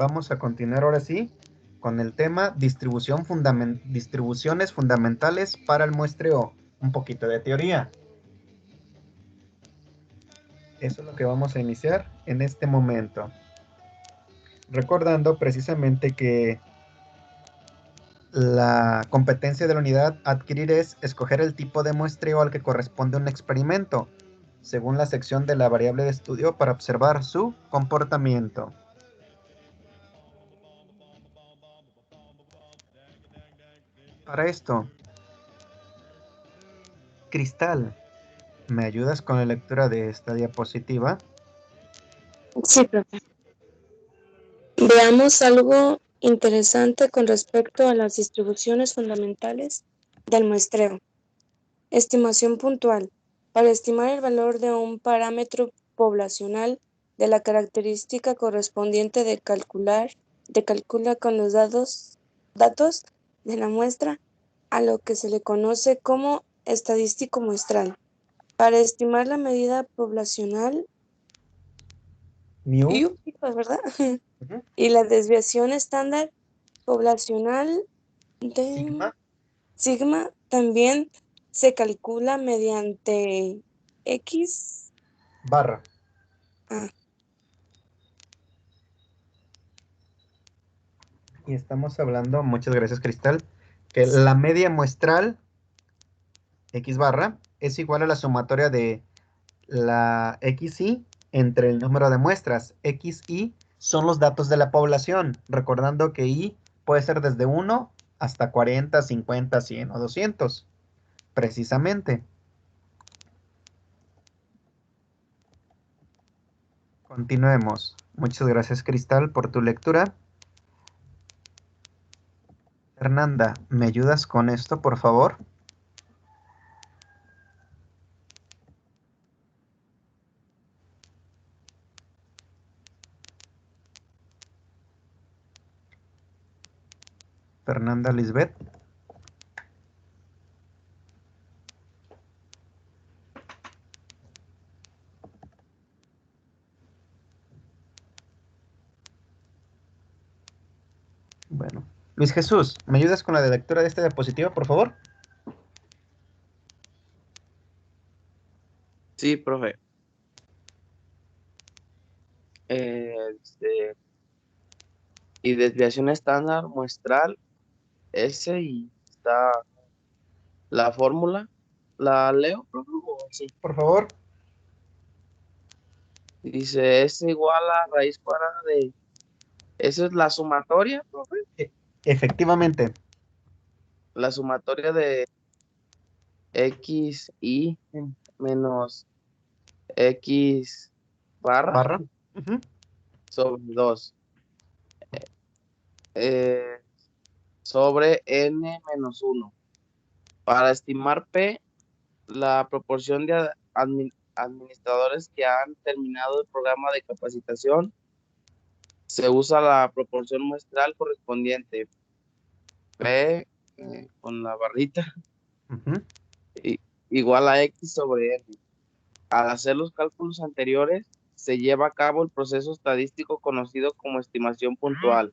Vamos a continuar ahora sí con el tema distribuciones fundamentales para el muestreo. Un poquito de teoría. Eso es lo que vamos a iniciar en este momento. Recordando precisamente que la competencia de la unidad a adquirir es escoger el tipo de muestreo al que corresponde un experimento, según la sección de la variable de estudio para observar su comportamiento. Para esto, Cristal, ¿me ayudas con la lectura de esta diapositiva? Sí, profe. Veamos algo interesante con respecto a las distribuciones fundamentales del muestreo. Estimación puntual. Para estimar el valor de un parámetro poblacional de la característica correspondiente calcula con los datos de la muestra a lo que se le conoce como estadístico muestral. Para estimar la medida poblacional, Mu. ¿verdad? Ujú. Y la desviación estándar poblacional de Sigma. sigma también se calcula mediante X. Barra. Y estamos hablando, muchas gracias Cristal, que la media muestral X barra es igual a la sumatoria de la XY entre el número de muestras. XY son los datos de la población, recordando que Y puede ser desde 1 hasta 40, 50, 100 o 200, precisamente. Continuemos. Muchas gracias Cristal por tu lectura. Fernanda, ¿me ayudas con esto, por favor? Fernanda Lisbeth. Bueno. Luis Jesús, ¿me ayudas con la lectura de esta diapositiva, por favor? Sí, profe. Y desviación estándar muestral S y está la fórmula. ¿La leo, profe? ¿O sí? Por favor. Dice S igual a raíz cuadrada de... ¿Esa es la sumatoria, profe? Efectivamente. La sumatoria de X y menos X barra Barra. Ujú. sobre 2 sobre N menos 1. Para estimar P, la proporción de administradores que han terminado el programa de capacitación, se usa la proporción muestral correspondiente, P con la barrita, Ujú. i- igual a X sobre N. Al hacer los cálculos anteriores, se lleva a cabo el proceso estadístico conocido como estimación puntual.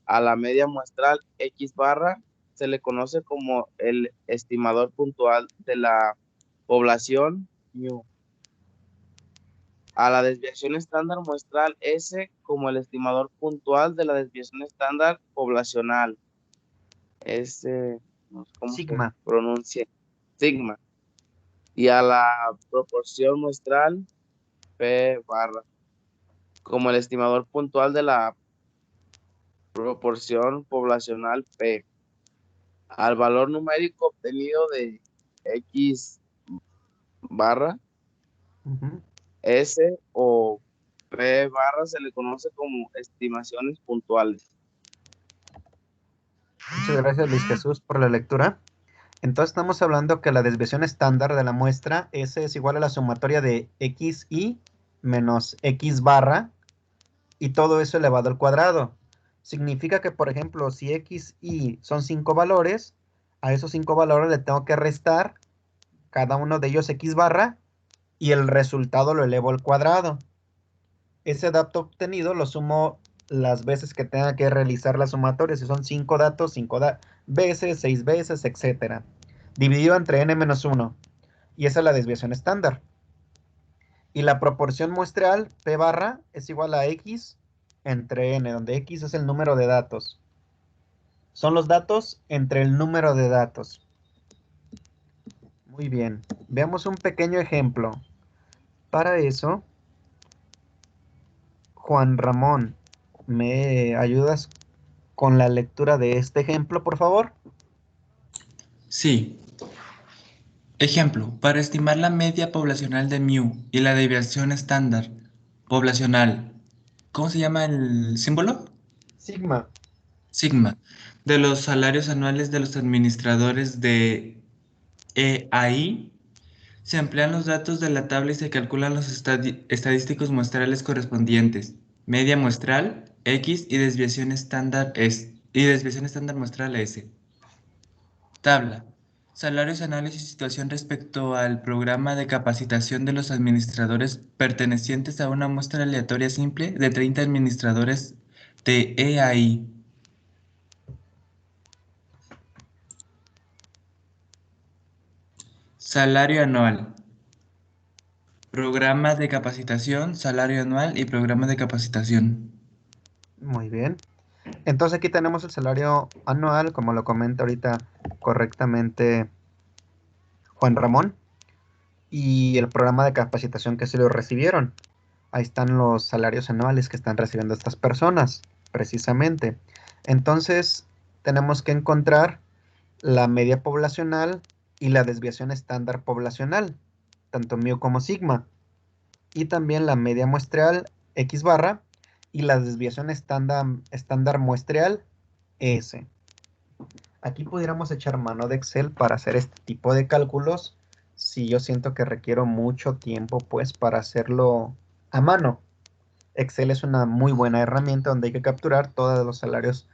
A la media muestral X barra se le conoce como el estimador puntual de la población mu. A la desviación estándar muestral S como el estimador puntual de la desviación estándar poblacional. S, no sé cómo se Sigma. pronuncia, sigma. Y a la proporción muestral P barra como el estimador puntual de la proporción poblacional P. Al valor numérico obtenido de X barra, Ujú. S o P barra se le conoce como estimaciones puntuales. Muchas gracias, Luis Jesús, por la lectura. Entonces estamos hablando que la desviación estándar de la muestra S es igual a la sumatoria de XY menos X barra y todo eso elevado al cuadrado. Significa que, por ejemplo, si XY son 5 valores, a esos 5 valores le tengo que restar cada uno de ellos X barra y el resultado lo elevo al cuadrado. Ese dato obtenido lo sumo las veces que tenga que realizar la sumatoria. Si son 5 datos, 5 veces, 6 veces, etcétera. Dividido entre n-1. Y esa es la desviación estándar. Y la proporción muestreal, P barra, es igual a X entre N, donde X es el número de datos. Son los datos entre el número de datos. Muy bien. Veamos un pequeño ejemplo. Para eso, Juan Ramón, ¿me ayudas con la lectura de este ejemplo, por favor? Sí. Ejemplo, para estimar la media poblacional de mu y la desviación estándar poblacional, ¿cómo se llama el símbolo? Sigma. Sigma, de los salarios anuales de los administradores de EAI, se emplean los datos de la tabla y se calculan los estadísticos muestrales correspondientes, media muestral, X y desviación estándar muestral S. Tabla. Salarios anuales y situación respecto al programa de capacitación de los administradores pertenecientes a una muestra aleatoria simple de 30 administradores de EAI. Salario anual. Programa de capacitación, salario anual y programa de capacitación. Muy bien. Entonces aquí tenemos el salario anual, como lo comenta ahorita correctamente Juan Ramón, y el programa de capacitación que se lo recibieron. Ahí están los salarios anuales que están recibiendo estas personas, precisamente. Entonces, tenemos que encontrar la media poblacional y la desviación estándar poblacional, tanto mu como sigma, y también la media muestreal X barra y la desviación estándar muestreal S. Aquí pudiéramos echar mano de Excel para hacer este tipo de cálculos, si yo siento que requiero mucho tiempo, pues, para hacerlo a mano. Excel es una muy buena herramienta donde hay que capturar todos los salarios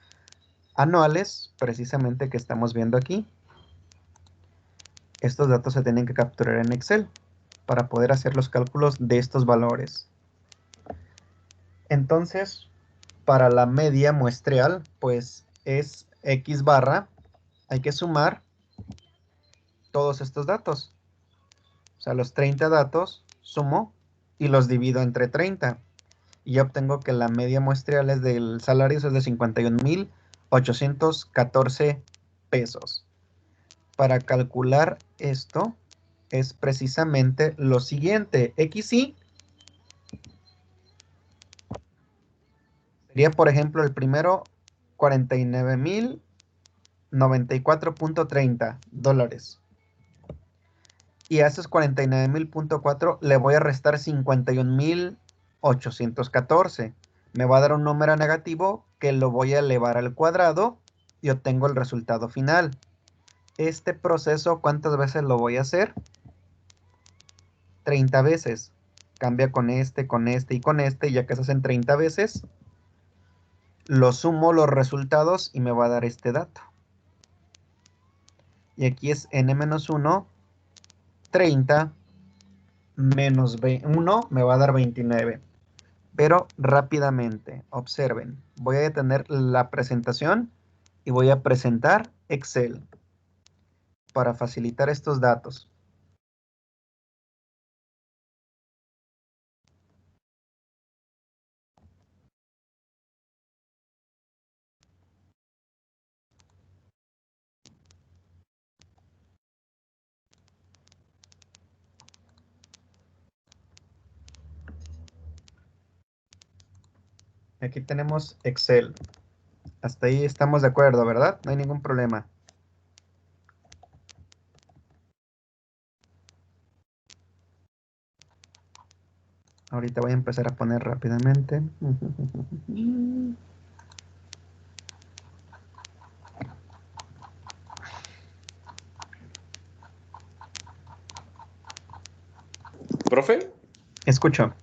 anuales, precisamente que estamos viendo aquí. Estos datos se tienen que capturar en Excel para poder hacer los cálculos de estos valores. Entonces, para la media muestreal, pues es X barra, hay que sumar todos estos datos. O sea, los 30 datos sumo y los divido entre 30. Y obtengo que la media muestreal es del salario es de 51,814 pesos. Para calcular esto es precisamente lo siguiente. XY sería, por ejemplo, el primero 49,094,30 dólares. Y a esos 49,000,4 le voy a restar 51,814. Me va a dar un número negativo que lo voy a elevar al cuadrado y obtengo el resultado final. Este proceso, ¿cuántas veces lo voy a hacer? 30 veces. Cambia con este y con este, ya que se hacen 30 veces. Lo sumo los resultados y me va a dar este dato. Y aquí es n-1, 30 menos 1 me va a dar 29. Pero rápidamente, observen, voy a detener la presentación y voy a presentar Excel para facilitar estos datos. Aquí tenemos Excel. Hasta ahí estamos de acuerdo, ¿verdad? No hay ningún problema. Ahorita voy a empezar a poner rápidamente. Profe, Escucho.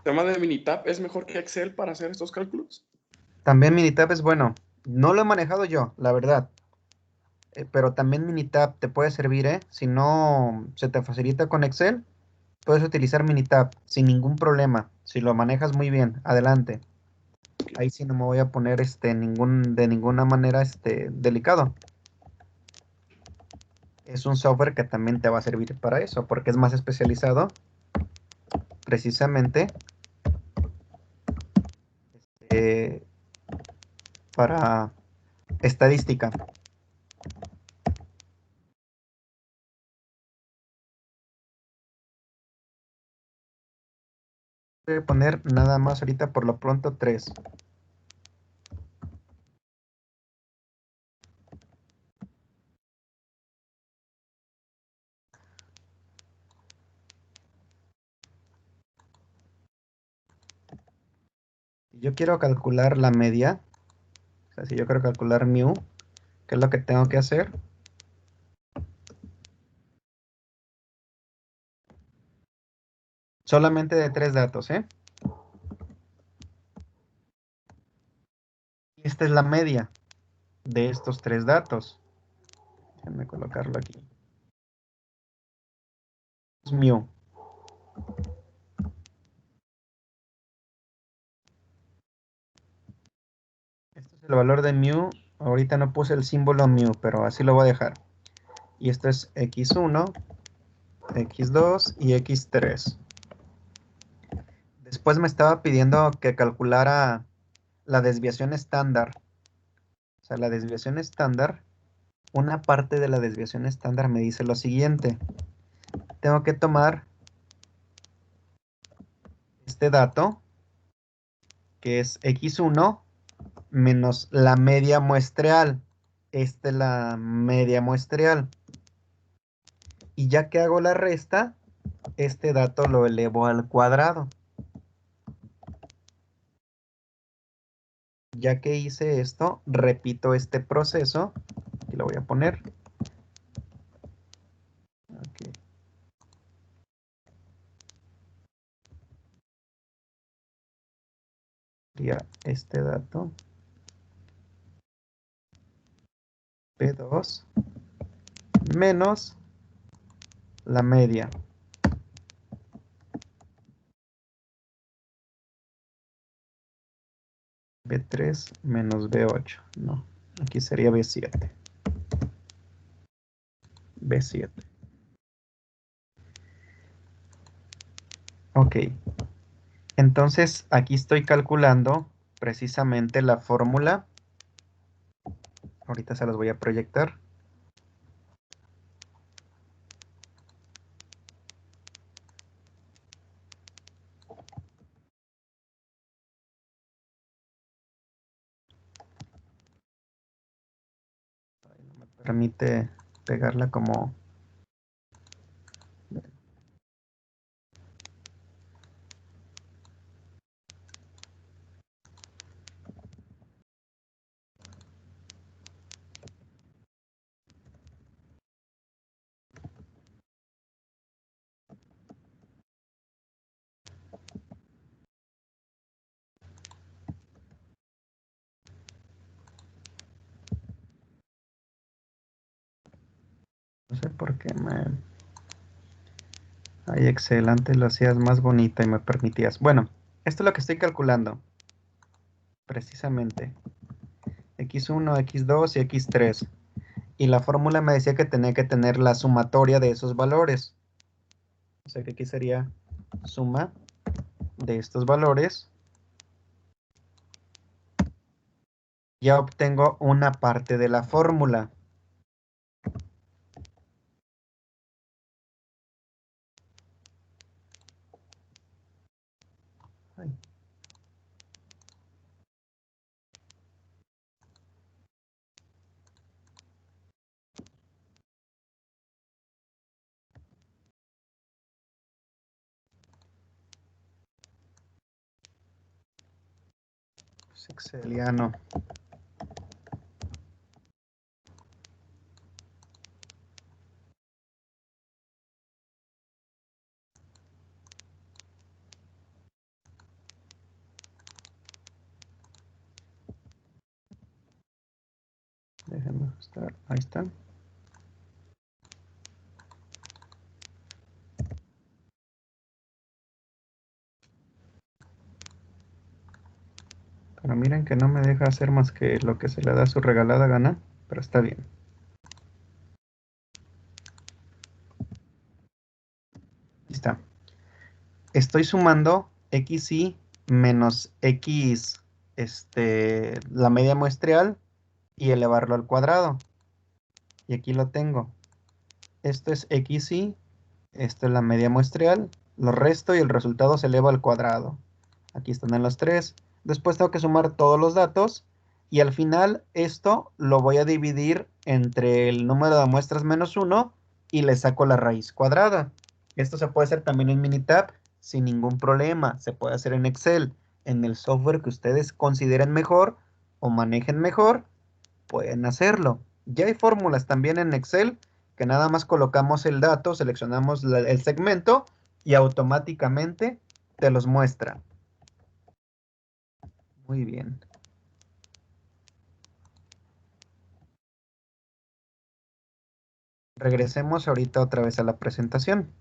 ¿el tema de Minitab es mejor que Excel para hacer estos cálculos? También Minitab es bueno. No lo he manejado yo, la verdad. Pero también Minitab te puede servir, ¿eh? Si no se te facilita con Excel, puedes utilizar Minitab sin ningún problema. Si lo manejas muy bien, adelante. Ahí sí no me voy a poner de ninguna manera delicado. Es un software que también te va a servir para eso, porque es más especializado precisamente eh, para estadística. Voy a poner nada más ahorita por lo pronto 3. Si yo quiero calcular la media, o sea, si yo quiero calcular mu, ¿qué es lo que tengo que hacer? Solamente de 3 datos, ¿eh? Esta es la media de estos 3 datos. Déjenme colocarlo aquí. Es mu. Este es el valor de mu. Ahorita no puse el símbolo mu, pero así lo voy a dejar. Y esto es x1, x2 y x3. Después me estaba pidiendo que calculara la desviación estándar. O sea, la desviación estándar, una parte de la desviación estándar me dice lo siguiente. Tengo que tomar este dato, que es x1, menos la media muestreal. Esta es la media muestreal. Y ya que hago la resta, este dato lo elevo al cuadrado. Ya que hice esto, repito este proceso. Aquí lo voy a poner. Okay. Sería este dato. P2 menos la media. B3 menos B8. No, aquí sería B7. B7. Ok. Entonces, aquí estoy calculando precisamente la fórmula. Ahorita se las voy a proyectar. No me permite pegarla como... No sé por qué me... Ahí Excel, antes lo hacías más bonita y me permitías. Bueno, esto es lo que estoy calculando. Precisamente. X1, X2 y X3. Y la fórmula me decía que tenía que tener la sumatoria de esos valores. O sea que aquí sería suma de estos valores. Ya obtengo una parte de la fórmula. Ay. Pues Exceliano. Déjenme ajustar. Ahí está. Pero miren que no me deja hacer más que lo que se le da su regalada gana, pero está bien. Ahí está. Estoy sumando XY menos X, la media muestral y elevarlo al cuadrado. Y aquí lo tengo. Esto es XY, esto es la media muestral, lo resto y el resultado se eleva al cuadrado. Aquí están en los tres. Después tengo que sumar todos los datos y al final esto lo voy a dividir entre el número de muestras menos 1 y le saco la raíz cuadrada. Esto se puede hacer también en Minitab sin ningún problema. Se puede hacer en Excel, en el software que ustedes consideren mejor o manejen mejor, pueden hacerlo. Ya hay fórmulas también en Excel que nada más colocamos el dato, seleccionamos el segmento y automáticamente te los muestra. Muy bien. Regresemos ahorita otra vez a la presentación.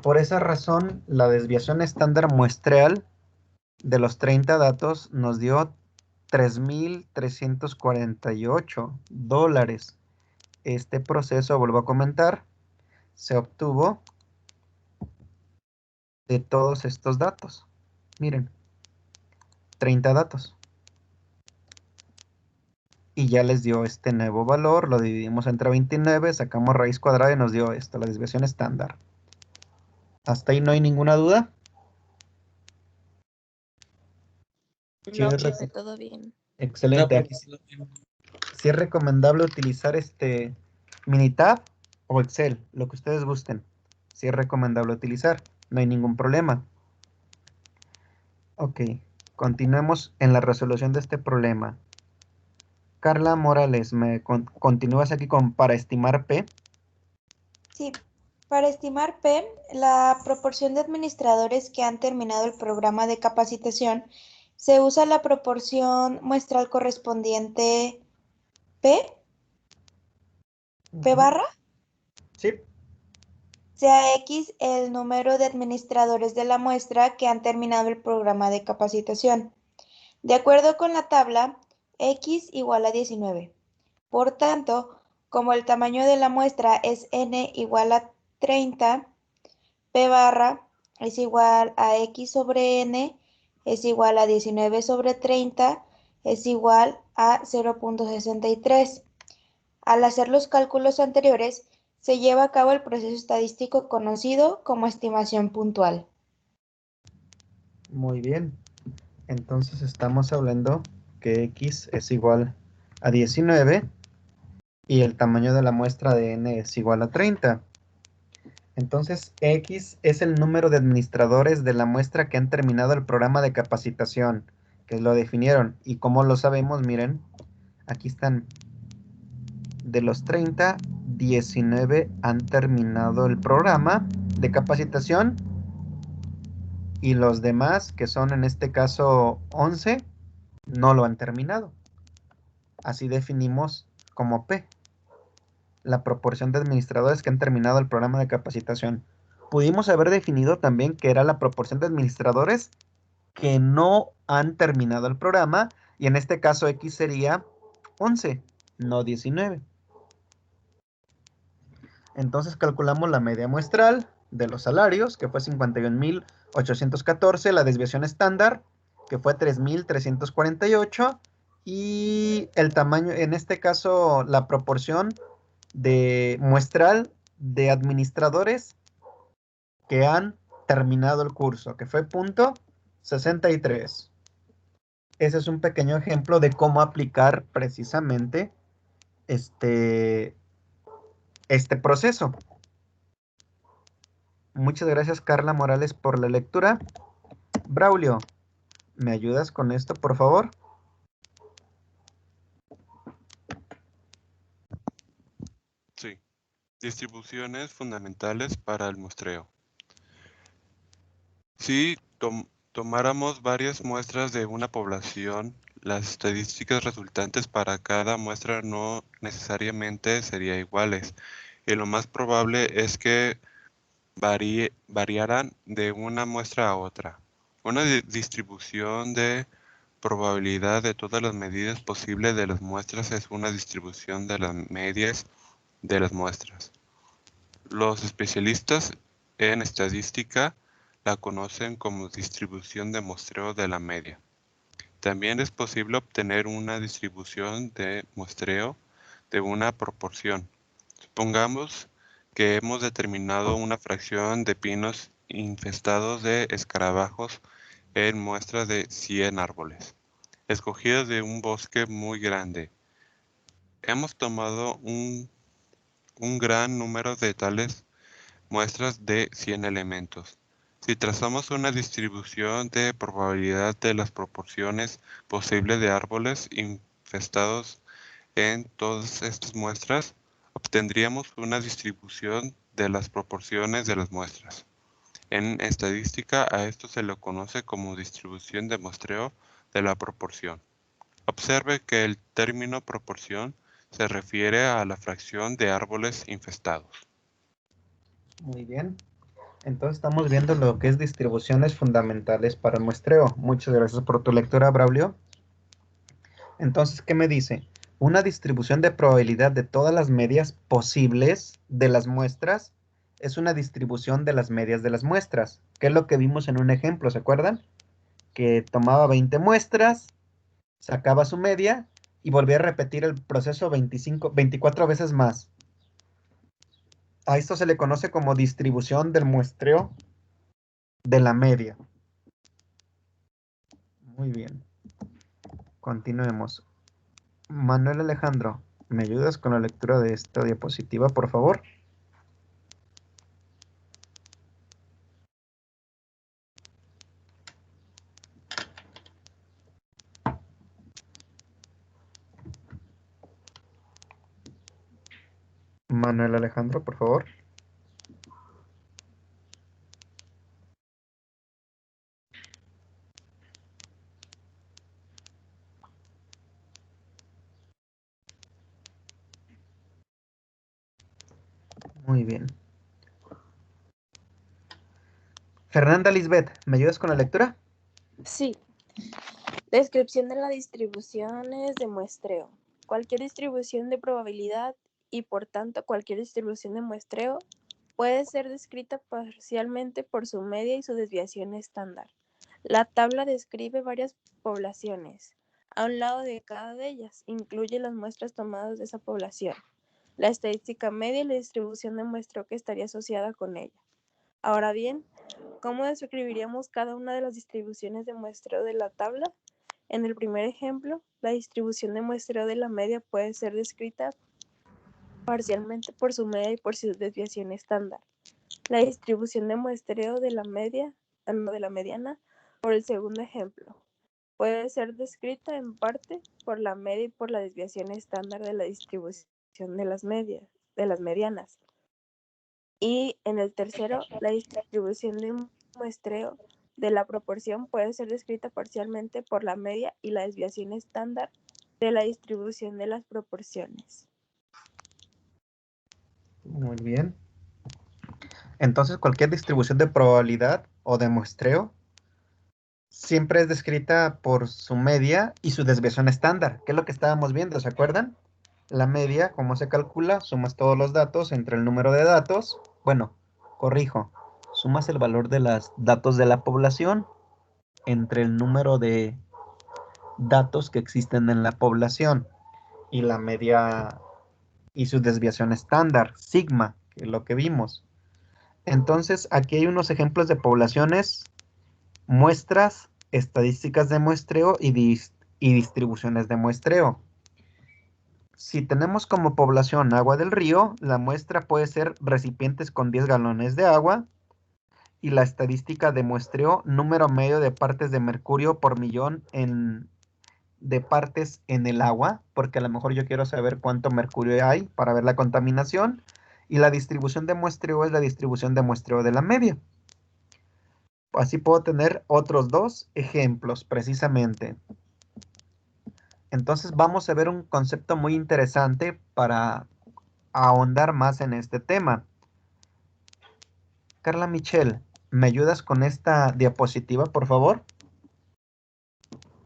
Por esa razón, la desviación estándar muestreal de los 30 datos nos dio $3,348. Este proceso, vuelvo a comentar, se obtuvo de todos estos datos. Miren, 30 datos. Y ya les dio este nuevo valor, lo dividimos entre 29, sacamos raíz cuadrada y nos dio esto, la desviación estándar. ¿Hasta ahí no hay ninguna duda? Sí, No, profe, todo bien. Excelente. Aquí sí es recomendable utilizar Minitab o Excel, lo que ustedes gusten. Sí es recomendable utilizar, no hay ningún problema. Ok, continuemos en la resolución de este problema. Carla Morales, ¿me continúas aquí para estimar P? Sí, para estimar P, la proporción de administradores que han terminado el programa de capacitación, se usa la proporción muestral correspondiente P barra, Sí. sea X el número de administradores de la muestra que han terminado el programa de capacitación. De acuerdo con la tabla, X igual a 19. Por tanto, como el tamaño de la muestra es N igual a 30, P barra es igual a X sobre N es igual a 19 sobre 30 es igual a 0.63. Al hacer los cálculos anteriores, se lleva a cabo el proceso estadístico conocido como estimación puntual. Muy bien. Entonces estamos hablando que X es igual a 19 y el tamaño de la muestra de N es igual a 30. Entonces X es el número de administradores de la muestra que han terminado el programa de capacitación, que lo definieron. Y como lo sabemos, miren, aquí están. De los 30, 19 han terminado el programa de capacitación y los demás, que son en este caso 11, no lo han terminado. Así definimos como P, la proporción de administradores que han terminado el programa de capacitación. Pudimos haber definido también que era la proporción de administradores que no han terminado el programa, y en este caso X sería 11, no 19. Entonces calculamos la media muestral de los salarios, que fue 51,814, la desviación estándar, que fue 3,348, y el tamaño, en este caso, la proporción de muestral de administradores que han terminado el curso, que fue .63. Ese es un pequeño ejemplo de cómo aplicar precisamente este proceso. Muchas gracias, Carla Morales, por la lectura. Braulio, ¿me ayudas con esto, por favor? Sí. Distribuciones fundamentales para el muestreo. Si tomáramos varias muestras de una población, las estadísticas resultantes para cada muestra no necesariamente serían iguales, y lo más probable es que variaran de una muestra a otra. Una distribución de probabilidad de todas las medidas posibles de las muestras es una distribución de las medias de las muestras. Los especialistas en estadística la conocen como distribución de muestreo de la media. También es posible obtener una distribución de muestreo de una proporción. Supongamos que hemos determinado una fracción de pinos infestados de escarabajos en muestras de 100 árboles, escogidos de un bosque muy grande. Hemos tomado un gran número de tales muestras de 100 elementos. Si trazamos una distribución de probabilidad de las proporciones posibles de árboles infestados en todas estas muestras, obtendríamos una distribución de las proporciones de las muestras. En estadística a esto se lo conoce como distribución de muestreo de la proporción. Observe que el término proporción se refiere a la fracción de árboles infestados. Muy bien. Entonces estamos viendo lo que es distribuciones fundamentales para el muestreo. Muchas gracias por tu lectura, Braulio. Entonces, ¿qué me dice? Una distribución de probabilidad de todas las medias posibles de las muestras es una distribución de las medias de las muestras, que es lo que vimos en un ejemplo, ¿se acuerdan? Que tomaba 20 muestras, sacaba su media y volvía a repetir el proceso 24 veces más. A esto se le conoce como distribución del muestreo de la media. Muy bien. Continuemos. Manuel Alejandro, ¿me ayudas con la lectura de esta diapositiva, por favor? Manuel Alejandro, por favor. Muy bien. Fernanda Lisbeth, ¿me ayudas con la lectura? Sí. Descripción de las distribuciones de muestreo. Cualquier distribución de probabilidad y por tanto cualquier distribución de muestreo puede ser descrita parcialmente por su media y su desviación estándar. La tabla describe varias poblaciones. A un lado de cada de ellas incluye las muestras tomadas de esa población, la estadística media y la distribución de muestreo que estaría asociada con ella. Ahora bien, ¿cómo describiríamos cada una de las distribuciones de muestreo de la tabla? En el primer ejemplo, la distribución de muestreo de la media puede ser descrita parcialmente por su media y por su desviación estándar. La distribución de muestreo de la mediana, por el segundo ejemplo, puede ser descrita en parte por la media y por la desviación estándar de la distribución de las medianas. Y en el tercero, la distribución de muestreo de la proporción puede ser descrita parcialmente por la media y la desviación estándar de la distribución de las proporciones. Muy bien. Entonces, cualquier distribución de probabilidad o de muestreo siempre es descrita por su media y su desviación estándar, que es lo que estábamos viendo, ¿se acuerdan? La media, ¿cómo se calcula? Sumas todos los datos entre el número de datos. Bueno, corrijo. Sumas el valor de los datos de la población entre el número de datos que existen en la población y la media y su desviación estándar, sigma, que es lo que vimos. Entonces, aquí hay unos ejemplos de poblaciones, muestras, estadísticas de muestreo y distribuciones de muestreo. Si tenemos como población agua del río, la muestra puede ser recipientes con 10 galones de agua y la estadística de muestreo número medio de partes de mercurio por millón de partes en el agua, porque a lo mejor yo quiero saber cuánto mercurio hay para ver la contaminación, y la distribución de muestreo es la distribución de muestreo de la media. Así puedo tener otros dos ejemplos precisamente. Entonces vamos a ver un concepto muy interesante para ahondar más en este tema. Carla Michelle, ¿me ayudas con esta diapositiva, por favor?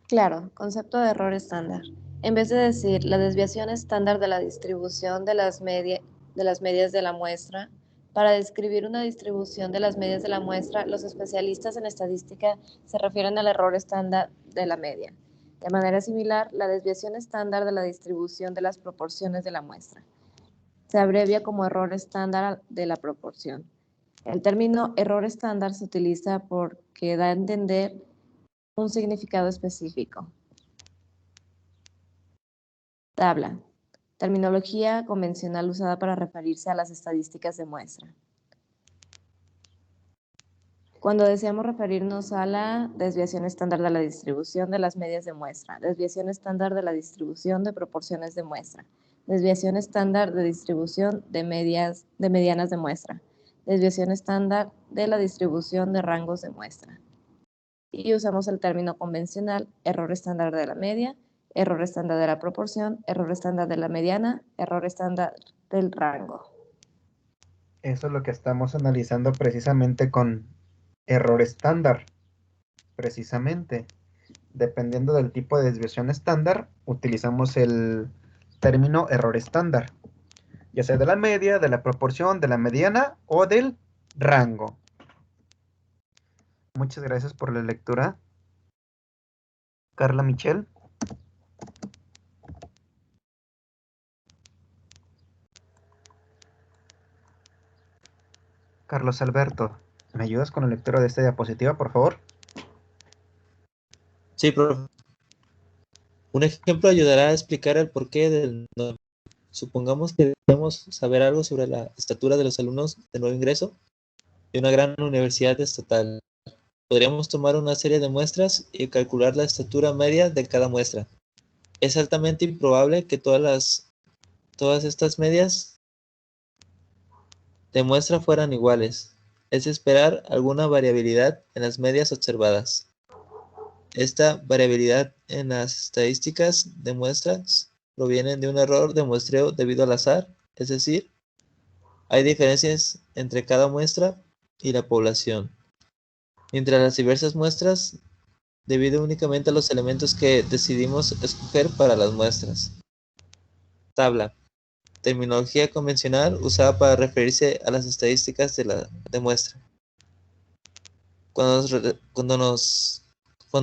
Claro, concepto de error estándar. En vez de decir la desviación estándar de la distribución de las medias de la muestra, para describir una distribución de las medias de la muestra, los especialistas en estadística se refieren al error estándar de la media. De manera similar, la desviación estándar de la distribución de las proporciones de la muestra se abrevia como error estándar de la proporción. El término error estándar se utiliza porque da a entender un significado específico. Tabla. Terminología convencional usada para referirse a las estadísticas de muestra. Cuando deseamos referirnos a la desviación estándar de la distribución de las medias de muestra, desviación estándar de la distribución de proporciones de muestra, desviación estándar de distribución de medianas de muestra, desviación estándar de la distribución de rangos de muestra. Y usamos el término convencional, error estándar de la media, error estándar de la proporción, error estándar de la mediana, error estándar del rango. Eso es lo que estamos analizando precisamente con error estándar. Precisamente, dependiendo del tipo de desviación estándar, utilizamos el término error estándar, ya sea de la media, de la proporción, de la mediana o del rango. Muchas gracias por la lectura, Carla Michelle. Carlos Alberto, ¿me ayudas con la lectura de esta diapositiva, por favor? Sí, profe. Un ejemplo ayudará a explicar el porqué del nombre. Supongamos que debemos saber algo sobre la estatura de los alumnos de nuevo ingreso de una gran universidad estatal. Podríamos tomar una serie de muestras y calcular la estatura media de cada muestra. Es altamente improbable que todas estas medias de muestra fueran iguales. Es de esperar alguna variabilidad en las medias observadas. Esta variabilidad en las estadísticas de muestras proviene de un error de muestreo debido al azar, es decir, hay diferencias entre cada muestra y la población, mientras las diversas muestras debido únicamente a los elementos que decidimos escoger para las muestras. Tabla. Terminología convencional usada para referirse a las estadísticas de muestra. Cuando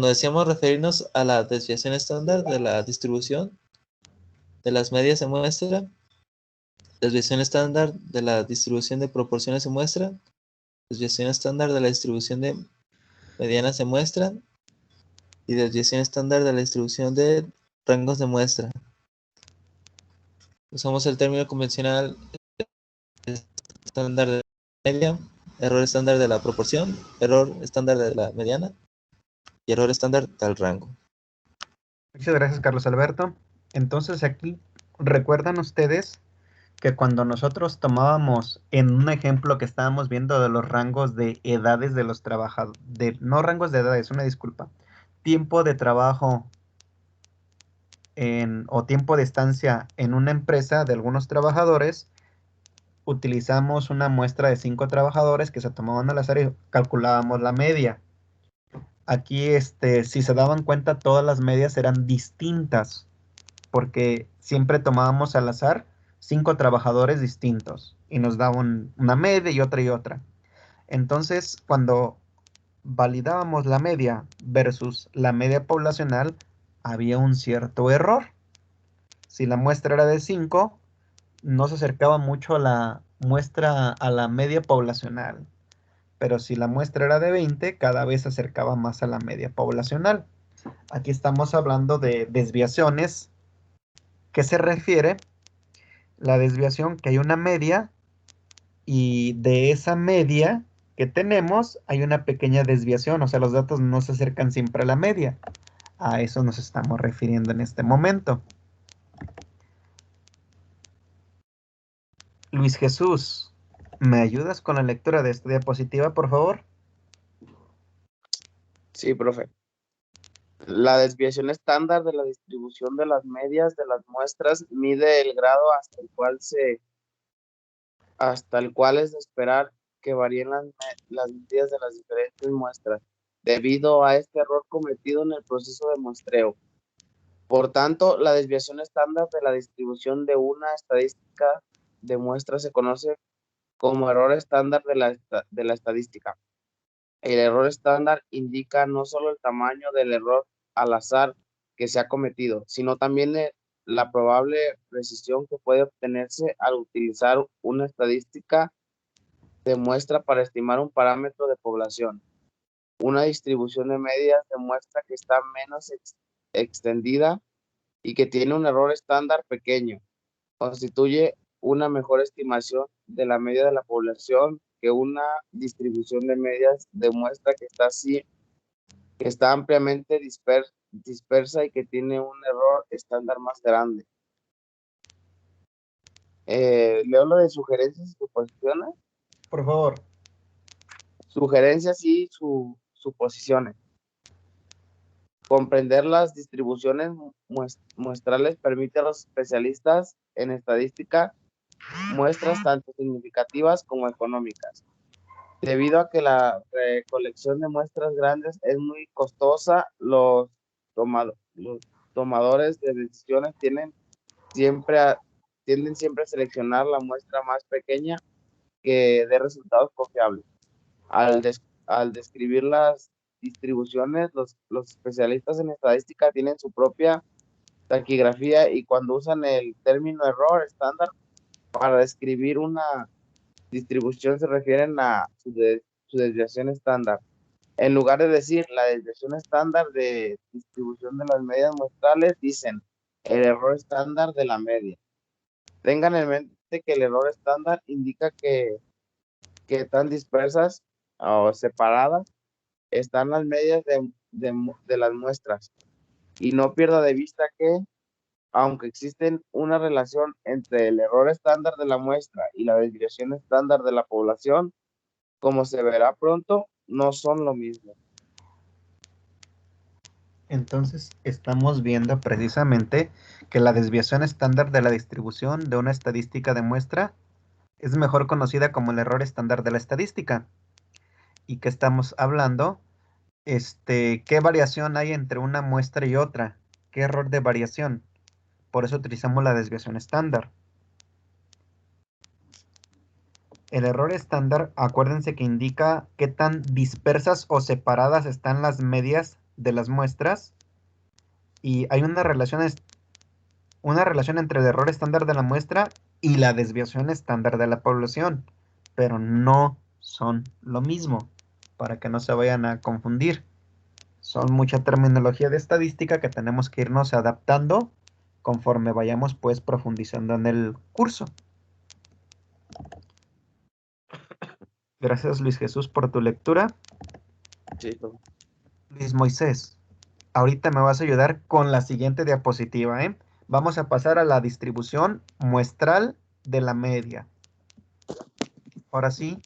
decíamos referirnos a la desviación estándar de la distribución de las medias de muestra, desviación estándar de la distribución de proporciones de muestra, desviación estándar de la distribución de medianas de muestra y desviación estándar de la distribución de rangos de muestra. Usamos el término convencional estándar de la media, error estándar de la proporción, error estándar de la mediana y error estándar del rango. Muchas gracias, Carlos Alberto. Entonces aquí, ¿recuerdan ustedes que cuando nosotros tomábamos en un ejemplo que estábamos viendo de los rangos de edades de los trabajadores, no rangos de edades, una disculpa, tiempo de trabajo o tiempo de estancia en una empresa de algunos trabajadores, utilizamos una muestra de 5 trabajadores que se tomaban al azar y calculábamos la media. Aquí, si se daban cuenta, todas las medias eran distintas, porque siempre tomábamos al azar 5 trabajadores distintos y nos daban una media y otra y otra. Entonces, cuando validábamos la media versus la media poblacional, había un cierto error. Si la muestra era de 5, no se acercaba mucho a la muestra a la media poblacional. Pero si la muestra era de 20, cada vez se acercaba más a la media poblacional. Aquí estamos hablando de desviaciones. ¿Qué se refiere? La desviación que hay una media y de esa media que tenemos hay una pequeña desviación, o sea, los datos no se acercan siempre a la media. A eso nos estamos refiriendo en este momento. Luis Jesús, ¿me ayudas con la lectura de esta diapositiva, por favor? Sí, profe. La desviación estándar de la distribución de las medias de las muestras mide el grado hasta el cual es de esperar que varíen las medidas de las diferentes muestras, debido a este error cometido en el proceso de muestreo. Por tanto, la desviación estándar de la distribución de una estadística de muestra se conoce como error estándar de la estadística. El error estándar indica no solo el tamaño del error al azar que se ha cometido, sino también la probable precisión que puede obtenerse al utilizar una estadística de muestra para estimar un parámetro de población. Una distribución de medias de muestra que está menos extendida y que tiene un error estándar pequeño constituye una mejor estimación de la media de la población que una distribución de medias de muestra que está ampliamente dispersa y que tiene un error estándar más grande. Leo lo de sugerencias y suposiciones. Por favor. Sugerencias y suposiciones. Comprender las distribuciones muestrales permite a los especialistas en estadística muestras tanto significativas como económicas. Debido a que la recolección de muestras grandes es muy costosa, los tomadores de decisiones tienden siempre a seleccionar la muestra más pequeña que dé resultados confiables. Al describir las distribuciones, los especialistas en estadística tienen su propia taquigrafía y cuando usan el término error estándar para describir una distribución se refieren a su desviación estándar. En lugar de decir la desviación estándar de distribución de las medias muestrales, dicen el error estándar de la media. Tengan en mente que el error estándar indica que tan dispersas o separadas están las medias de las muestras. Y no pierda de vista que, aunque existen una relación entre el error estándar de la muestra y la desviación estándar de la población, como se verá pronto, no son lo mismo. Entonces, estamos viendo precisamente que la desviación estándar de la distribución de una estadística de muestra es mejor conocida como el error estándar de la estadística. ¿Y que estamos hablando? ¿Qué variación hay entre una muestra y otra? ¿Qué error de variación? Por eso utilizamos la desviación estándar. El error estándar, acuérdense que indica qué tan dispersas o separadas están las medias de las muestras. Y hay una relación entre el error estándar de la muestra y la desviación estándar de la población. Pero no son lo mismo, para que no se vayan a confundir. Son mucha terminología de estadística que tenemos que irnos adaptando conforme vayamos pues profundizando en el curso. Gracias Luis Jesús por tu lectura. Sí. Luis Moisés, ahorita me vas a ayudar con la siguiente diapositiva, ¿eh? Vamos a pasar a la distribución muestral de la media. Ahora sí,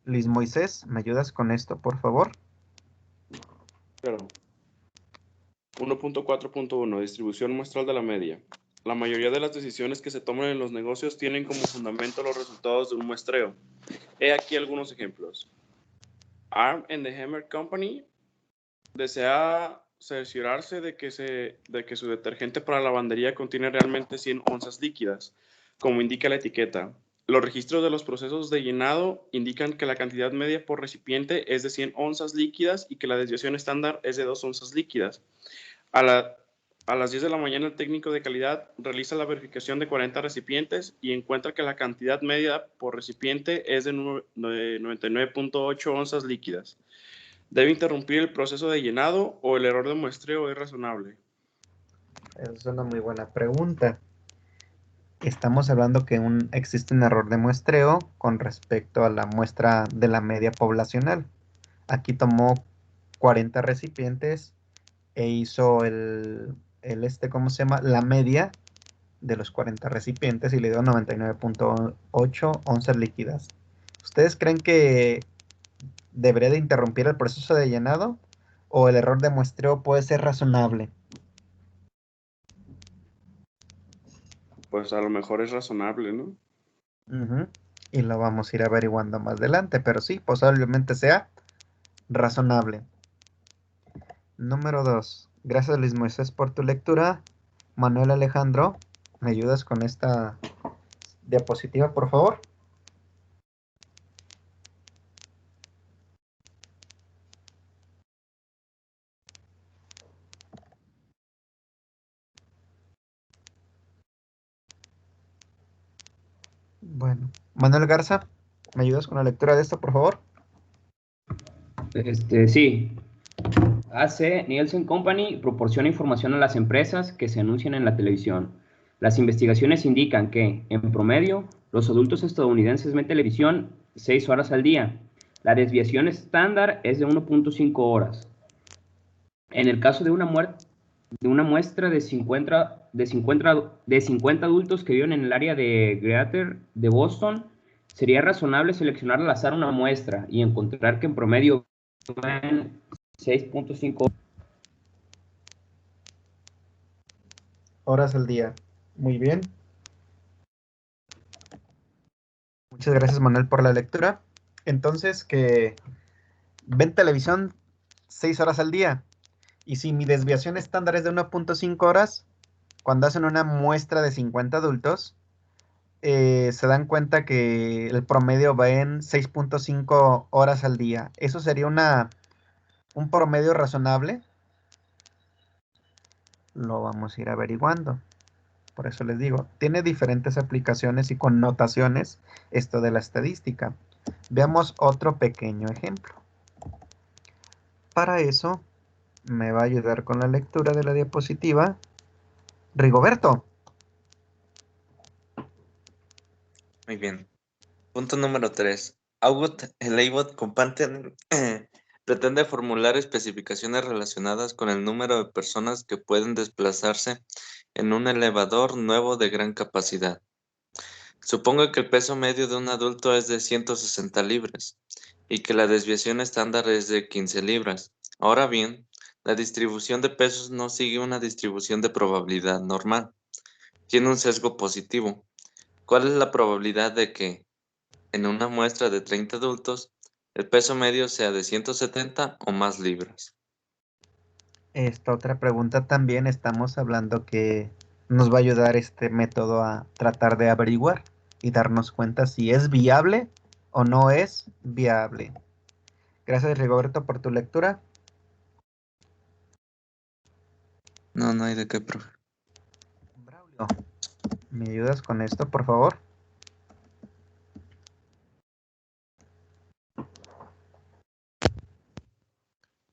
Luis Moisés, ¿me ayudas con esto, por favor? Claro. 1.4.1 Distribución muestral de la media. La mayoría de las decisiones que se toman en los negocios tienen como fundamento los resultados de un muestreo. He aquí algunos ejemplos. Arm and the Hammer Company desea cerciorarse de que su detergente para lavandería contiene realmente 100 onzas líquidas, como indica la etiqueta. Los registros de los procesos de llenado indican que la cantidad media por recipiente es de 100 onzas líquidas y que la desviación estándar es de 2 onzas líquidas. A las 10 de la mañana, el técnico de calidad realiza la verificación de 40 recipientes y encuentra que la cantidad media por recipiente es de 99.8 onzas líquidas. ¿Debe interrumpir el proceso de llenado o el error de muestreo es razonable? Esa es una muy buena pregunta. Estamos hablando que existe un error de muestreo con respecto a la muestra de la media poblacional. Aquí tomó 40 recipientes e hizo ¿cómo se llama? La media de los 40 recipientes y le dio 99.8 onzas líquidas. ¿Ustedes creen que debería de interrumpir el proceso de llenado o el error de muestreo puede ser razonable? Pues a lo mejor es razonable, ¿no? Y lo vamos a ir averiguando más adelante, pero sí, posiblemente sea razonable. Número 2. Gracias, Luis Moisés, por tu lectura. Manuel Alejandro, ¿me ayudas con esta diapositiva, por favor? Bueno, Manuel Garza, ¿me ayudas con la lectura de esto, por favor? Sí. AC Nielsen Company proporciona información a las empresas que se anuncian en la televisión. Las investigaciones indican que, en promedio, los adultos estadounidenses ven televisión 6 horas al día. La desviación estándar es de 1.5 horas. En el caso de una muestra de 50 adultos que viven en el área de Greater de Boston, sería razonable seleccionar al azar una muestra y encontrar que en promedio ven 6.5 horas al día. Muy bien. Muchas gracias, Manuel, por la lectura. Entonces, que ven televisión 6 horas al día. Y si mi desviación estándar es de 1.5 horas, cuando hacen una muestra de 50 adultos, se dan cuenta que el promedio va en 6.5 horas al día. ¿Eso sería un promedio razonable? Lo vamos a ir averiguando. Por eso les digo, tiene diferentes aplicaciones y connotaciones esto de la estadística. Veamos otro pequeño ejemplo. Para eso me va a ayudar con la lectura de la diapositiva Rigoberto. Muy bien. Punto número 3. August Leibot Companion pretende formular especificaciones relacionadas con el número de personas que pueden desplazarse en un elevador nuevo de gran capacidad. Supongo que el peso medio de un adulto es de 160 libras y que la desviación estándar es de 15 libras. Ahora bien, la distribución de pesos no sigue una distribución de probabilidad normal. Tiene un sesgo positivo. ¿Cuál es la probabilidad de que, en una muestra de 30 adultos, el peso medio sea de 170 o más libras? Esta otra pregunta también estamos hablando que nos va a ayudar este método a tratar de averiguar y darnos cuenta si es viable o no es viable. Gracias, Rigoberto, por tu lectura. No hay de qué, profe. Braulio, ¿me ayudas con esto, por favor?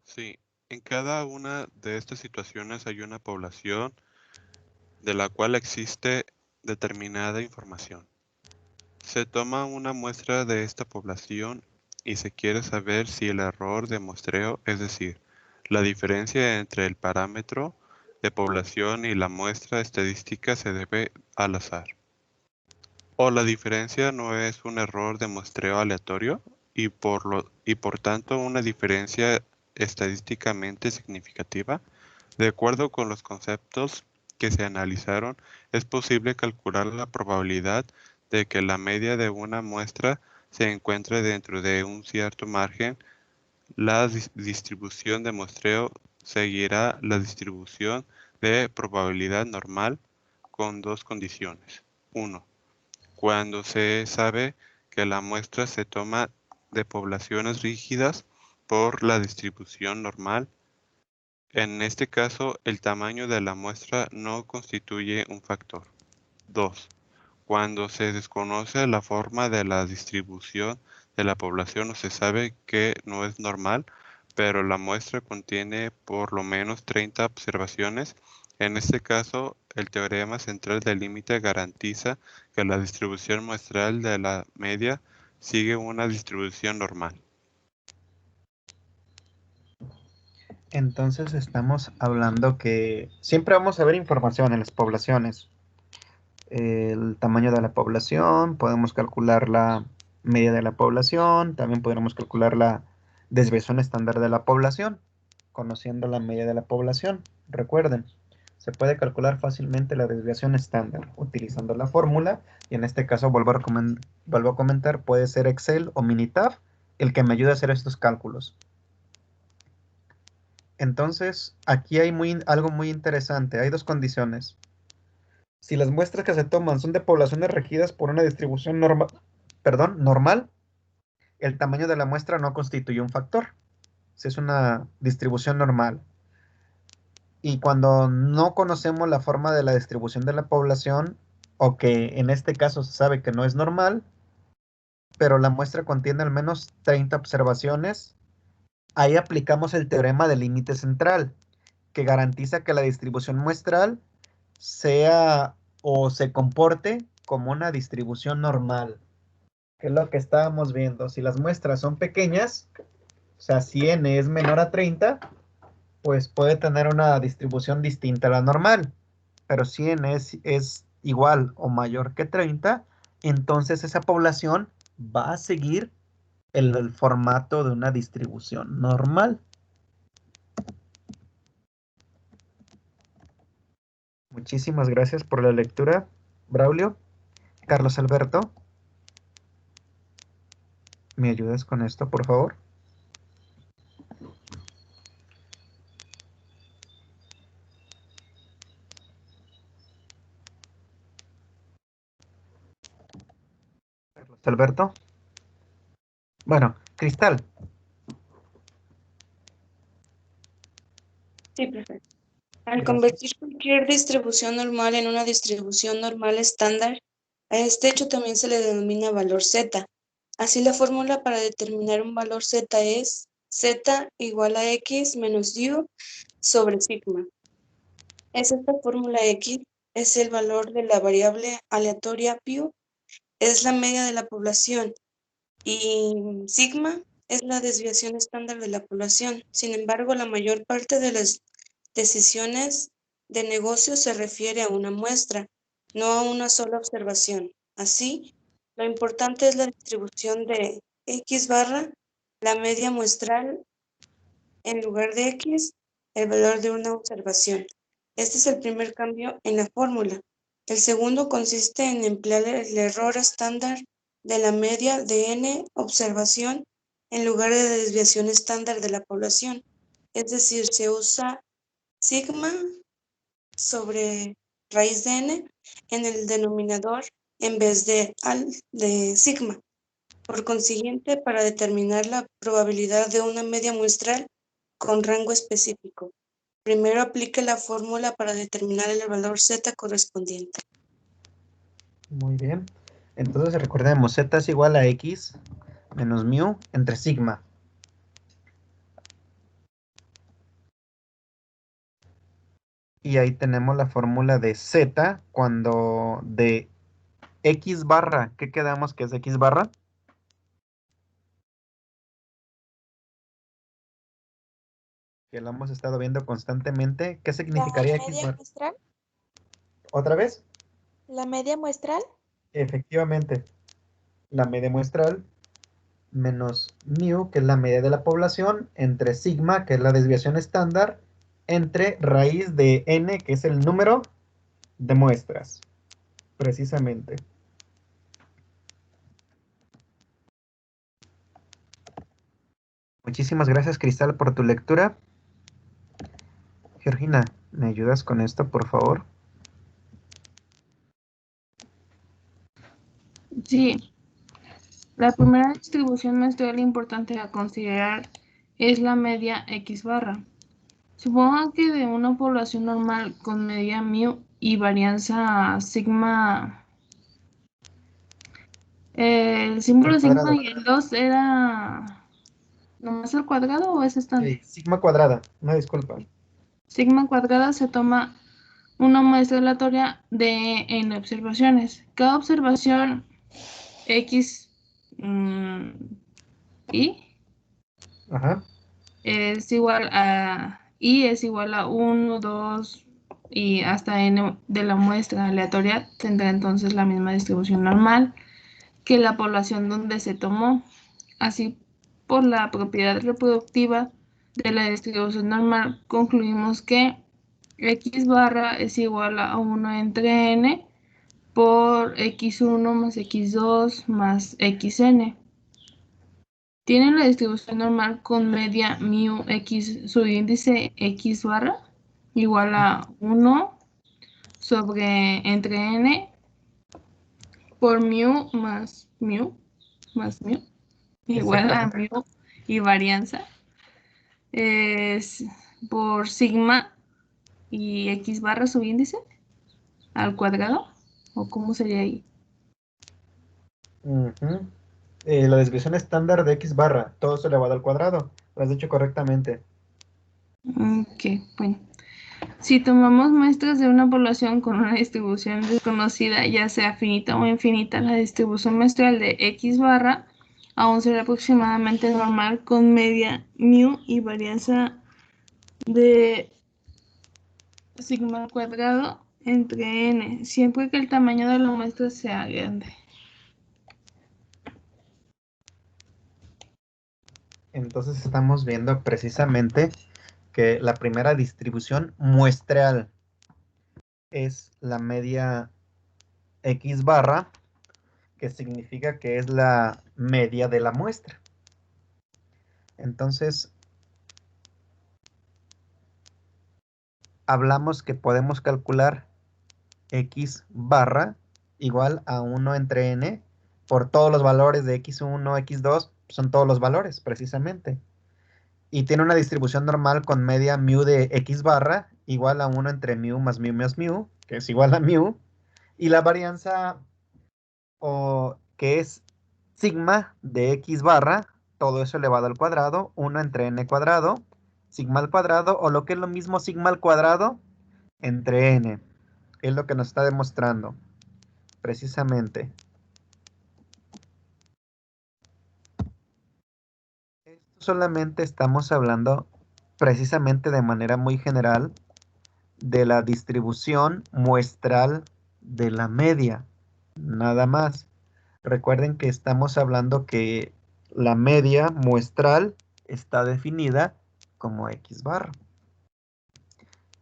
Sí, en cada una de estas situaciones hay una población de la cual existe determinada información. Se toma una muestra de esta población y se quiere saber si el error de muestreo, es decir, la diferencia entre el parámetro de población y la muestra estadística se debe al azar. O la diferencia no es un error de muestreo aleatorio y por tanto una diferencia estadísticamente significativa. De acuerdo con los conceptos que se analizaron, es posible calcular la probabilidad de que la media de una muestra se encuentre dentro de un cierto margen. La distribución de muestreo seguirá la distribución de probabilidad normal con dos condiciones. 1. Cuando se sabe que la muestra se toma de poblaciones rígidas por la distribución normal. En este caso, el tamaño de la muestra no constituye un factor. 2. Cuando se desconoce la forma de la distribución de la población o se sabe que no es normal, pero la muestra contiene por lo menos 30 observaciones. En este caso, el teorema central del límite garantiza que la distribución muestral de la media sigue una distribución normal. Entonces estamos hablando que siempre vamos a ver información en las poblaciones. El tamaño de la población, podemos calcular la media de la población, también podremos calcular la desviación estándar de la población, conociendo la media de la población. Recuerden, se puede calcular fácilmente la desviación estándar utilizando la fórmula, y en este caso vuelvo a comentar, puede ser Excel o Minitab el que me ayude a hacer estos cálculos. Entonces, aquí hay algo muy interesante. Hay dos condiciones. Si las muestras que se toman son de poblaciones regidas por una distribución normal, el tamaño de la muestra no constituye un factor. Si es una distribución normal. Y cuando no conocemos la forma de la distribución de la población, o que en este caso se sabe que no es normal, pero la muestra contiene al menos 30 observaciones, ahí aplicamos el teorema del límite central, que garantiza que la distribución muestral sea o se comporte como una distribución normal, que es lo que estábamos viendo. Si las muestras son pequeñas, o sea, si n es menor a 30, pues puede tener una distribución distinta a la normal. Pero si n es igual o mayor que 30, entonces esa población va a seguir el formato de una distribución normal. Muchísimas gracias por la lectura, Braulio. Carlos Alberto, ¿me ayudas con esto, por favor? Carlos Alberto. Bueno, Cristal. Sí, perfecto. Al Gracias. convertir cualquier distribución normal en una distribución normal estándar, a este hecho también se le denomina valor z. Así, la fórmula para determinar un valor z es z igual a x menos u sobre sigma. Esta fórmula x es el valor de la variable aleatoria π, es la media de la población, y sigma es la desviación estándar de la población. Sin embargo, la mayor parte de las decisiones de negocio se refiere a una muestra, no a una sola observación. Así, lo importante es la distribución de x barra, la media muestral, en lugar de x, el valor de una observación. Este es el primer cambio en la fórmula. El segundo consiste en emplear el error estándar de la media de n observación en lugar de la desviación estándar de la población. Es decir, se usa sigma sobre raíz de n en el denominador en vez de sigma. Por consiguiente, para determinar la probabilidad de una media muestral con rango específico, primero aplique la fórmula para determinar el valor z correspondiente. Muy bien. Entonces recordemos, z es igual a x menos mu entre sigma. Y ahí tenemos la fórmula de z cuando de x barra, ¿qué quedamos que es x barra? Que lo hemos estado viendo constantemente. ¿Qué significaría ¿La x media barra? muestral? ¿Otra vez? ¿La media muestral? Efectivamente, la media muestral menos mu, que es la media de la población, entre sigma, que es la desviación estándar, entre raíz de n, que es el número de muestras, precisamente. Muchísimas gracias, Cristal, por tu lectura. Georgina, ¿me ayudas con esto, por favor? Sí, la primera distribución muestral importante a considerar es la media x barra. Supongan que de una población normal con media mu y varianza sigma, el símbolo sigma y el 2 era nomás el cuadrado o es estándar. Sí, sigma cuadrada, una disculpa. Sigma cuadrada se toma una muestra aleatoria de n observaciones. Cada observación x y Ajá. es igual a 1, 2 y hasta n de la muestra aleatoria, tendrá entonces la misma distribución normal que la población donde se tomó. Así, por la propiedad reproductiva de la distribución normal, concluimos que X barra es igual a 1 entre n por x1 más x2 más xn. Tienen la distribución normal con media mu x subíndice x barra igual a 1 sobre entre n por mu más mu igual a mu y varianza es por sigma y x barra subíndice al cuadrado, ¿o cómo sería ahí? La desviación estándar de x barra, todo eso elevado al cuadrado. Lo has dicho correctamente. Ok, bueno. Si tomamos muestras de una población con una distribución desconocida, ya sea finita o infinita, la distribución muestral de x barra aún será aproximadamente normal con media mu y varianza de sigma al cuadrado entre n, siempre que el tamaño de la muestra sea grande. Entonces estamos viendo precisamente que la primera distribución muestral es la media x barra, que significa que es la media de la muestra. Entonces, hablamos que podemos calcular x barra igual a 1 entre n por todos los valores de x1, x2, son todos los valores precisamente. Y tiene una distribución normal con media mu de x barra igual a 1 entre mu más mu, que es igual a mu. Y la varianza, que es sigma de x barra, todo eso elevado al cuadrado, 1 entre n cuadrado, sigma al cuadrado, o lo que es lo mismo, sigma al cuadrado entre n. Es lo que nos está demostrando, precisamente. Esto solamente estamos hablando, precisamente de manera muy general, de la distribución muestral de la media, nada más. Recuerden que estamos hablando que la media muestral está definida como x barra.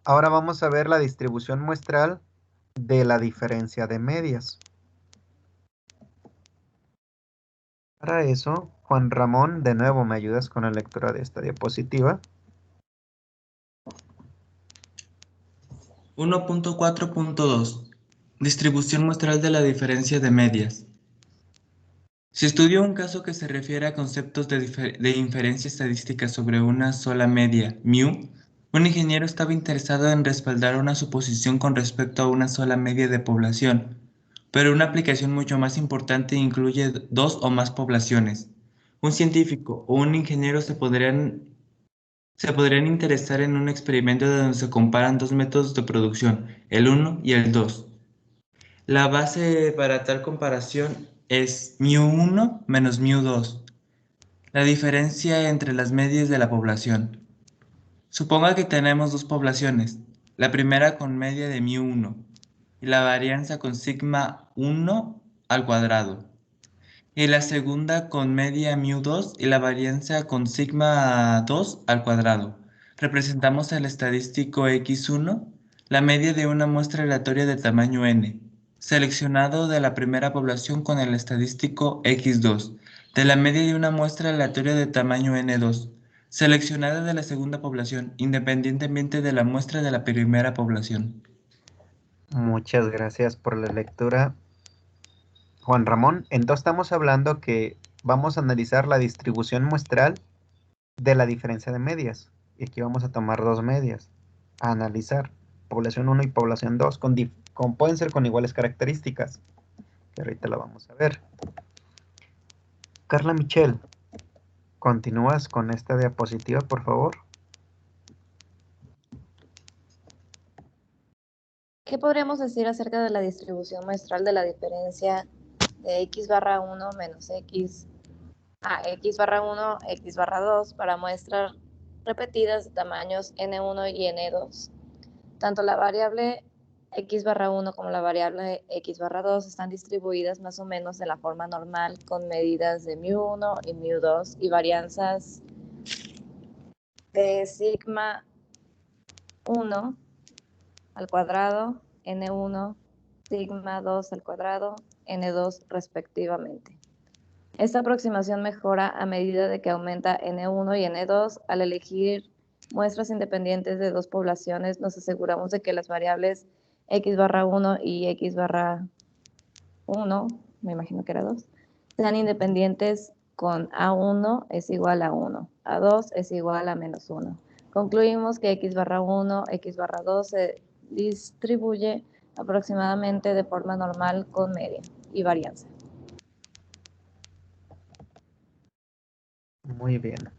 Ahora vamos a ver la distribución muestral de la diferencia de medias. Para eso, Juan Ramón, de nuevo me ayudas con la lectura de esta diapositiva. 1.4.2 Distribución muestral de la diferencia de medias. Se estudió un caso que se refiere a conceptos de inferencia estadística sobre una sola media, mu. Un ingeniero estaba interesado en respaldar una suposición con respecto a una sola media de población, pero una aplicación mucho más importante incluye dos o más poblaciones. Un científico o un ingeniero se podrían interesar en un experimento donde se comparan dos métodos de producción, el 1 y el 2. La base para tal comparación es mu1 menos mu2, la diferencia entre las medias de la población. Suponga que tenemos dos poblaciones, la primera con media de mu1 y la varianza con sigma 1 al cuadrado, y la segunda con media mu2 y la varianza con sigma 2 al cuadrado. Representamos el estadístico x1, la media de una muestra aleatoria de tamaño n, seleccionado de la primera población con el estadístico x2, de la media de una muestra aleatoria de tamaño n2, seleccionada de la segunda población, independientemente de la muestra de la primera población. Muchas gracias por la lectura, Juan Ramón. Entonces estamos hablando que vamos a analizar la distribución muestral de la diferencia de medias. Y aquí vamos a tomar dos medias a analizar, población 1 y población 2, pueden ser con iguales características, que ahorita la vamos a ver. Carla Michel, ¿continúas con esta diapositiva, por favor? ¿Qué podríamos decir acerca de la distribución muestral de la diferencia de x barra 1 menos x barra 1, x barra 2 para muestras repetidas de tamaños n1 y n2? Tanto la variable x barra 1 como la variable x barra 2 están distribuidas más o menos de la forma normal con medidas de mu1 y mu2 y varianzas de sigma 1 al cuadrado, N1, sigma 2 al cuadrado, N2 respectivamente. Esta aproximación mejora a medida de que aumenta N1 y N2. Al elegir muestras independientes de dos poblaciones, nos aseguramos de que las variables x/1 y x/1, me imagino que era 2, sean independientes con A1 es igual a 1, A2 es igual a menos 1. Concluimos que x/1, x/2 se distribuye aproximadamente de forma normal con media y varianza. Muy bien.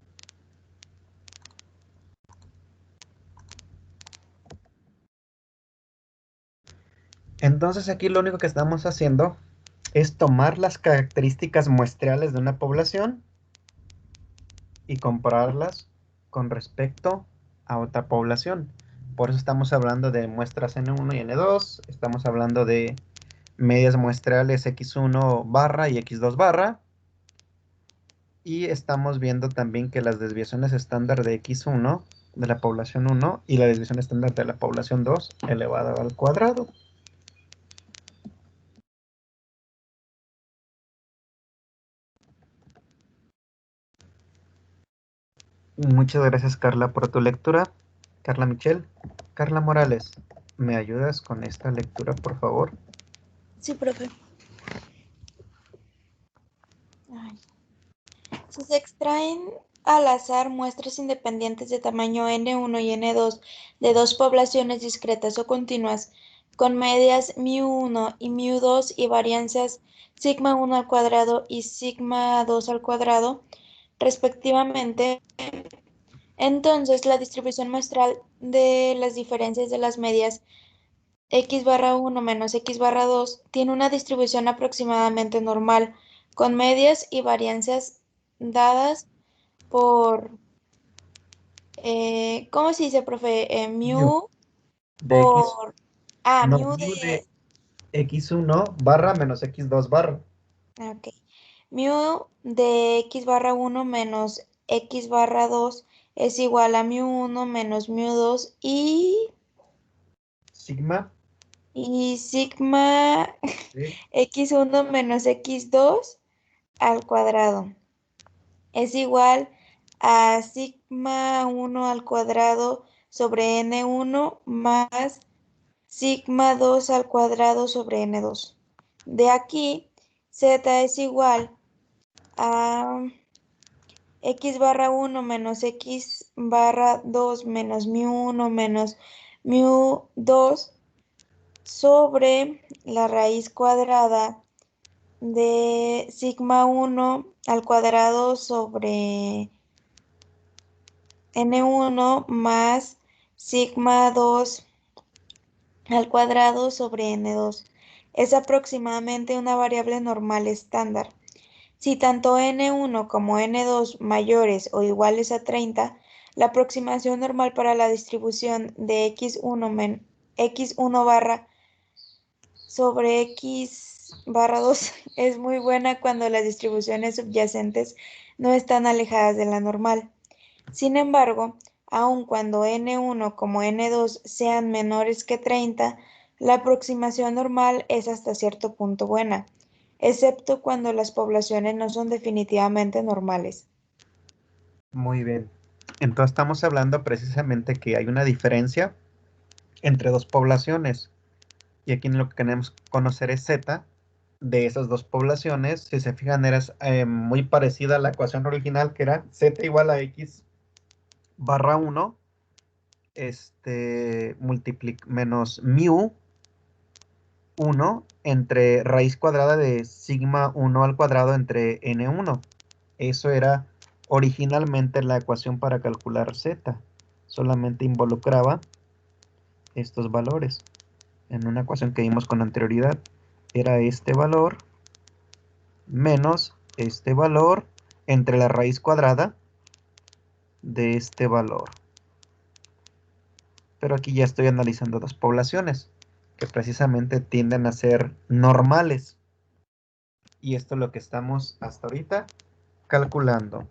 Entonces aquí lo único que estamos haciendo es tomar las características muestrales de una población y compararlas con respecto a otra población. Por eso estamos hablando de muestras N1 y N2, estamos hablando de medias muestrales X1 barra y X2 barra, y estamos viendo también que las desviaciones estándar de X1 de la población 1 y la desviación estándar de la población 2 elevada al cuadrado. Muchas gracias, Carla, por tu lectura. Carla Michelle. Carla Morales, ¿me ayudas con esta lectura, por favor? Sí, profe. Ay. Si se extraen al azar muestras independientes de tamaño N1 y N2 de dos poblaciones discretas o continuas, con medias μ1 y μ2 y varianzas sigma 1 al cuadrado y sigma 2 al cuadrado, respectivamente, entonces la distribución muestral de las diferencias de las medias x/1 menos x/2 tiene una distribución aproximadamente normal, con medias y varianzas dadas por, ¿cómo se dice, profe? Mu De X, por, no, mu mu de, de X1 barra menos X2 barra. ok, mu de x/1 menos x/2 es igual a mu1 menos mu2 Sigma y sigma de x1 menos x2 al cuadrado es igual a sigma 1 al cuadrado sobre n1 más sigma 2 al cuadrado sobre n2. De aquí, z es igual a x/1 menos x/2 menos mu1 menos mu2 sobre la raíz cuadrada de sigma 1 al cuadrado sobre n1 más sigma 2 al cuadrado sobre n2. Es aproximadamente una variable normal estándar. Si tanto n1 como n2 mayores o iguales a 30, la aproximación normal para la distribución de x1 barra sobre x/2 es muy buena cuando las distribuciones subyacentes no están alejadas de la normal. Sin embargo, aun cuando n1 como n2 sean menores que 30, la aproximación normal es hasta cierto punto buena, excepto cuando las poblaciones no son definitivamente normales. Muy bien. Entonces estamos hablando precisamente que hay una diferencia entre dos poblaciones. Y aquí lo que queremos conocer es z de esas dos poblaciones. Si se fijan, era muy parecida a la ecuación original, que era z igual a x/1 menos mu 1 entre raíz cuadrada de sigma 1 al cuadrado entre n1. Eso era originalmente la ecuación para calcular z. Solamente involucraba estos valores. En una ecuación que vimos con anterioridad, era este valor menos este valor entre la raíz cuadrada de este valor. Pero aquí ya estoy analizando dos poblaciones que precisamente tienden a ser normales. Y esto es lo que estamos hasta ahorita calculando.